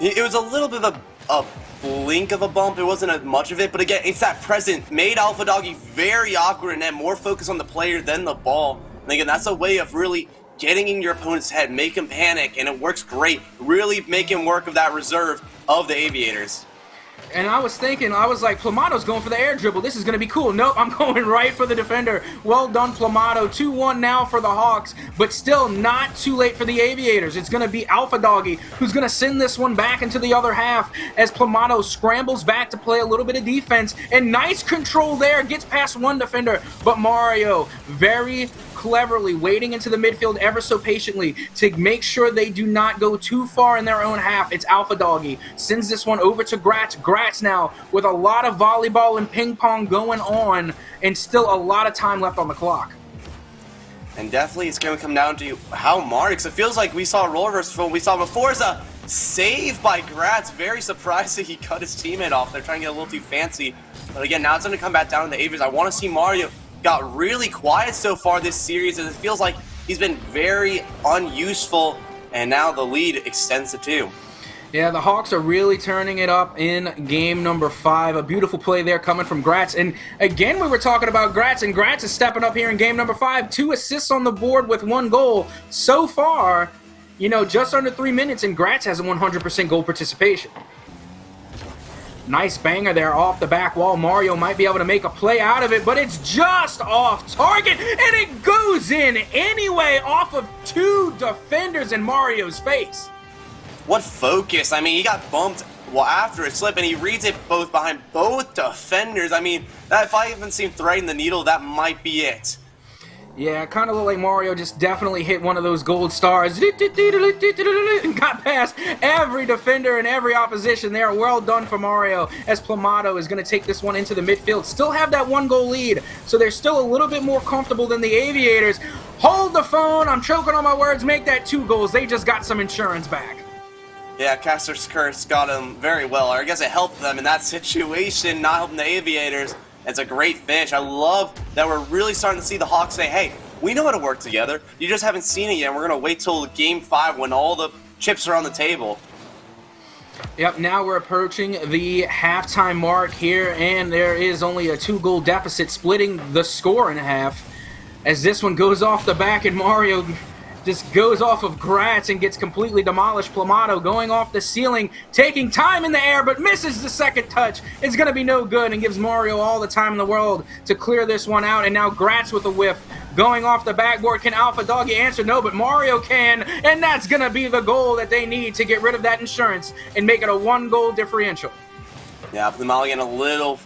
It was a little bit of a blink of a bump. It wasn't much of it, but again, it's that present made Alpha Doggy very awkward and had more focus on the player than the ball. And again, that's a way of really getting in your opponent's head, make him panic, and it works great. Really making work of that reserve of the Aviators. And I was thinking, I was like, Plamato's going for the air dribble. This is going to be cool. Nope, I'm going right for the defender. Well done, Plamato. 2-1 now for the Hawks, but still not too late for the Aviators. It's going to be Alpha Doggy who's going to send this one back into the other half as Plamato scrambles back to play a little bit of defense. And nice control there. Gets past one defender, but Mario very cleverly wading into the midfield ever so patiently to make sure they do not go too far in their own half. It's Alpha Doggy. Sends this one over to Gratz. Gratz now with a lot of volleyball and ping pong going on and still a lot of time left on the clock. And definitely it's going to come down to how Mario, because it feels like we saw a role reverse from what we saw before. It's a save by Gratz. Very surprised that he cut his teammate off. They're trying to get a little too fancy. But again, now it's going to come back down to the Aviators. I want to see Mario got really quiet so far this series, and it feels like he's been very unuseful, and now the lead extends to 2. Yeah, the Hawks are really turning it up in game number 5. A beautiful play there coming from Gratz. And again, we were talking about Gratz, and Gratz is stepping up here in game number 5. 2 assists on the board with 1 goal. So far, you know, just under 3 minutes, and Gratz has a 100% goal participation. Nice banger there off the back wall. Mario might be able to make a play out of it, but it's just off target, and it goes in anyway off of 2 defenders in Mario's face. What focus. I mean, he got bumped after a slip, and he reads it both behind both defenders. I mean, if I haven't seen threading the needle, that might be it. Yeah, kind of looked like Mario just definitely hit one of those gold stars and got past every defender and every opposition there. Well done for Mario as Plamato is going to take this one into the midfield. Still have that 1-goal lead, so they're still a little bit more comfortable than the Aviators. Hold the phone. I'm choking on my words. Make that 2 goals. They just got some insurance back. Yeah, Caster's Curse got him very well. I guess it helped them in that situation, not helping the Aviators. It's a great finish. I love that we're really starting to see the Hawks say, hey, we know how to work together. You just haven't seen it yet. And we're going to wait till game 5 when all the chips are on the table. Yep, now we're approaching the halftime mark here, and there is only a 2-goal deficit splitting the score in half as this one goes off the back and Mario just goes off of Gratz and gets completely demolished. Plamato going off the ceiling, taking time in the air, but misses the second touch. It's going to be no good and gives Mario all the time in the world to clear this one out. And now Gratz with a whiff going off the backboard. Can Alpha Doggy answer? No, but Mario can. And that's going to be the goal that they need to get rid of that insurance and make it a 1-goal differential. Yeah, Plamato getting a little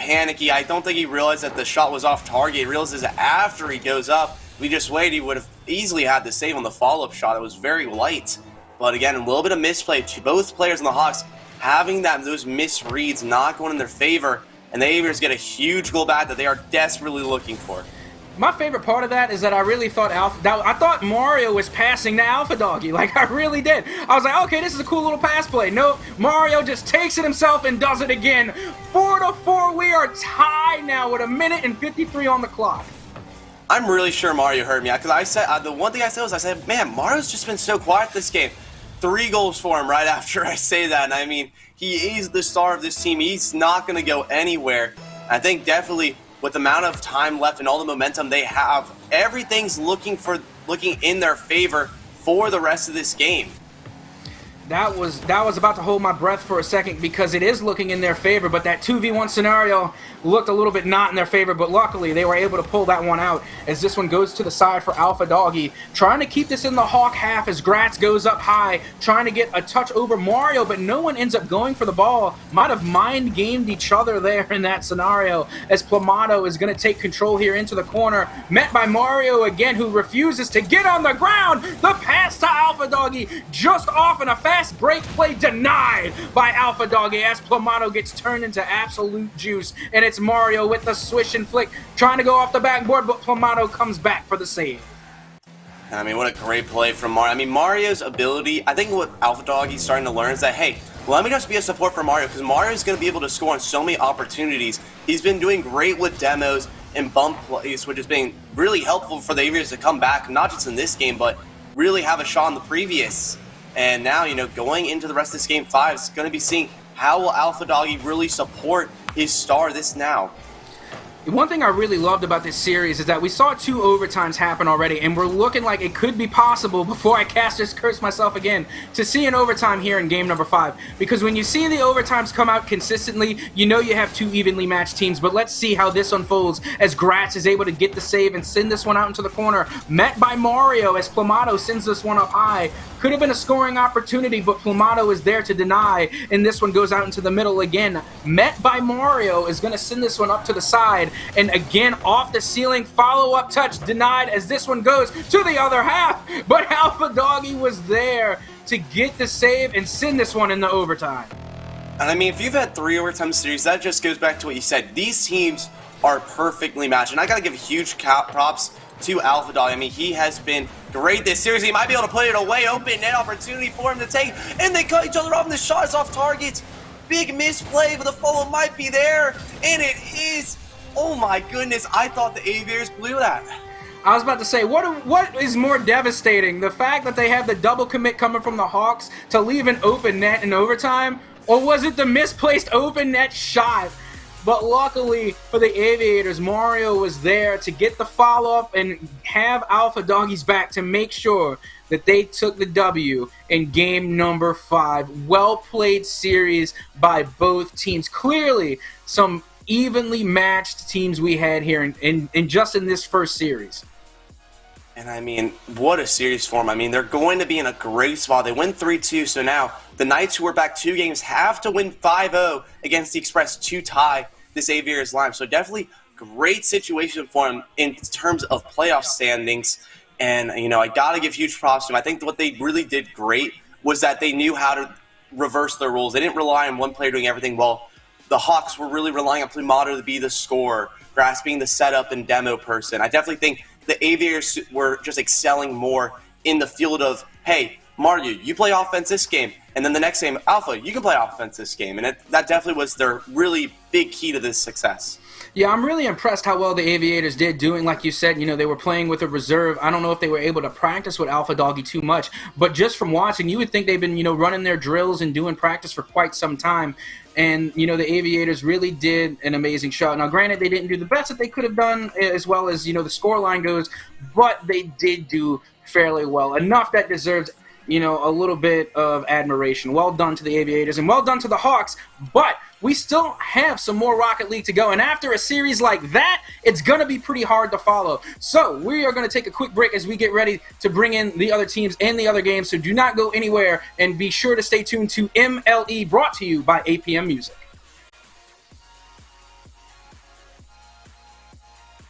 panicky. I don't think he realized that the shot was off target. He realizes that after he goes up, if he just waited, he would have easily had the save on the follow-up shot. It was very light. But again, a little bit of misplay to both players in the Hawks, having those misreads not going in their favor, and the Aviators get a huge goal back that they are desperately looking for. My favorite part of that is that I really thought I thought Mario was passing to Alpha Doggy. Like, I really did. I was like, okay, this is a cool little pass play. Nope, Mario just takes it himself and does it again. 4-4, we are tied now with 1:53 on the clock. I'm really sure Mario heard me, because I said, the one thing I said was, I said, man, Mario's just been so quiet this game. 3 goals for him right after I say that, and I mean, he is the star of this team. He's not going to go anywhere. I think definitely with the amount of time left and all the momentum they have, everything's looking in their favor for the rest of this game. That was about to hold my breath for a second, because it is looking in their favor, but that 2v1 scenario looked a little bit not in their favor, but luckily they were able to pull that one out as this one goes to the side for Alpha Doggy, trying to keep this in the Hawk half as Gratz goes up high, trying to get a touch over Mario, but no one ends up going for the ball. Might have mind-gamed each other there in that scenario, as Plamato is going to take control here into the corner, met by Mario again, who refuses to get on the ground. The pass to Alpha Doggy just off, and a fast break play denied by Alpha Doggy as Plamato gets turned into absolute juice, and it's Mario with the swish and flick, trying to go off the backboard, but Plamato comes back for the save. I mean, what a great play from Mario. I mean, Mario's ability, I think what Alpha Doggy's starting to learn is that, hey, let me just be a support for Mario, because Mario's going to be able to score on so many opportunities. He's been doing great with demos and bump plays, which has been really helpful for the Aviators to come back, not just in this game, but really have a shot in the previous. And now, going into the rest of this game 5, it's going to be seeing how will Alpha Doggy really support his star this now. One thing I really loved about this series is that we saw 2 overtimes happen already, and we're looking like it could be possible, before I cast this curse myself again, to see an overtime here in game number 5. Because when you see the overtimes come out consistently, you know you have 2 evenly matched teams. But let's see how this unfolds as Gratz is able to get the save and send this one out into the corner. Met by Mario as Plamato sends this one up high. Could have been a scoring opportunity, but Plamato is there to deny, and this one goes out into the middle again. Met by Mario is going to send this one up to the side, and again off the ceiling, follow-up touch denied as this one goes to the other half, but Alpha Doggy was there to get the save and send this one in the overtime. And I mean, if you've had 3 overtime series, that just goes back to what you said. These teams are perfectly matched, and I got to give huge props to Alpha Doggy. I mean, he has been great this series. He might be able to put it away, open net opportunity for him to take, and they cut each other off, and the shot is off target. Big misplay, but the follow might be there, and it is. Oh my goodness, I thought the Aviators blew that. I was about to say, what is more devastating? The fact that they had the double commit coming from the Hawks to leave an open net in overtime, or was it the misplaced open net shot? But luckily for the Aviators, Mario was there to get the follow-up and have Alpha Doggy's back to make sure that they took the W in game number 5. Well-played series by both teams. Clearly, some evenly matched teams we had here in just in this first series. And I mean, what a series for them. I mean, they're going to be in a great spot. They win 3-2, so now the Knights, who are back 2 games, have to win 5-0 against the Express to tie this Aviators line. So definitely great situation for them in terms of playoff standings. And, I got to give huge props to them. I think what they really did great was that they knew how to reverse their roles. They didn't rely on one player doing everything well. The Hawks were really relying on Plamato to be the scorer, Gratz being the setup and demo person. I definitely think the Aviators were just excelling more in the field of, hey, Mario, you play offense this game, and then the next game, Alpha, you can play offense this game. And that definitely was their really big key to this success. Yeah, I'm really impressed how well the Aviators did doing, like you said, they were playing with a reserve. I don't know if they were able to practice with Alpha Doggy too much, but just from watching, you would think they've been, running their drills and doing practice for quite some time. And, the Aviators really did an amazing shot. Now, granted, they didn't do the best that they could have done as well as, the scoreline goes, but they did do fairly well. Enough that deserves, a little bit of admiration. Well done to the Aviators and well done to the Hawks, but we still have some more Rocket League to go. And after a series like that, it's going to be pretty hard to follow. So we are going to take a quick break as we get ready to bring in the other teams and the other games. So do not go anywhere, and be sure to stay tuned to MLE, brought to you by APM Music.